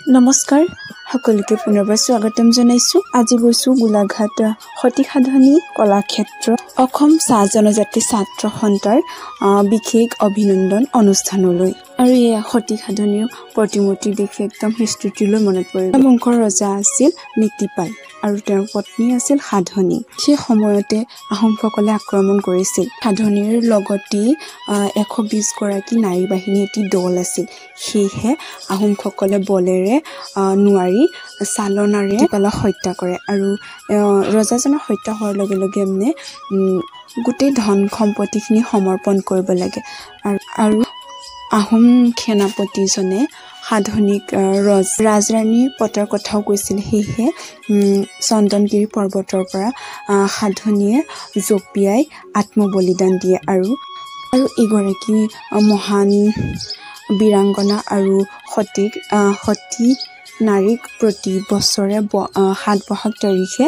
নমস্কাৰ সকলোকে পুনৰবাৰ স্বাগতম জনাইছো। আজি গৈছো গোলাঘাট সতী সাধনী কলাক্ষেত্ৰ অসম চাহ জনজাতি ছাত্ৰ সন্থাৰ বিশেষ অভিনন্দন অনুষ্ঠানলৈ। আৰু এই সতী সাধনীৰ প্ৰতিমূৰ্তি দেখি একদম হিষ্ট্ৰীলৈ মনত পৰিল। বংশৰ ৰজা আছিল নীতিপাল আৰু তেওঁৰ পত্নী আছিল সাধনী। সেই সময়তে আহোমসকলে আক্ৰমণ কৰিছিল। সাধনীৰ লগতে 120 গৰাকী নাৰী বাহিনী এটি দল আছিল। সেয়েহে আহোমসকলে বলেৰে নোৱাৰি চালনাৰে নীতিপালক হত্যা কৰে আৰু ৰজাজনৰ হত্যা হোৱাৰ লগে লগে গোটেই ধন সম্পত্তিখিনি সমৰ্পণ কৰিব লাগে আৰু আহোম সেনাপতিজনে সাধনীক ৰাজৰাণী পতাৰ কথাও কৈছিল। সেয়েহে চন্দনগিৰি পৰ্বতৰ পৰা সাধনীয়ে জঁপিয়াই আত্মবলিদান দিয়ে আৰু এগৰাকী মহান বীৰাংগনা আৰু সতী নাৰীক প্ৰতি বছৰে ৭ বহাগ তাৰিখে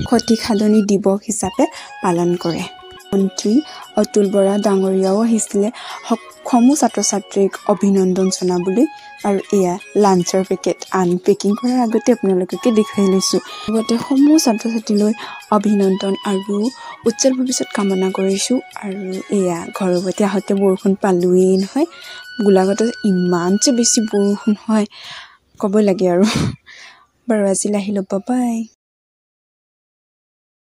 সতী সাধনী দিৱস হিচাপে পালন কৰে। মন্ত্ৰী অতুল বৰা ডাঙৰীয়াও আহিছিলে সমূহ ছাত্ৰ ছাত্ৰীক অভিনন্দন জনাবলৈ। আৰু এয়া লাঞ্চৰ পেকেট আনপেকিং কৰাৰ আগতে আপোনালোককে দেখুৱাই লৈছো। লগতে সমূহ ছাত্ৰ ছাত্ৰীলৈ অভিনন্দন আৰু উজ্জ্বল ভৱিষ্যত কামনা কৰিছো। আৰু এয়া ঘৰৰ প্ৰতি আহোঁতে বৰষুণ পালোৱেই নহয়। গোলাঘাটত ইমান যে বেছি বৰষুণ হয় ক'ব লাগে আৰু। বাৰু আজিলৈ আহিলোঁ, বাই।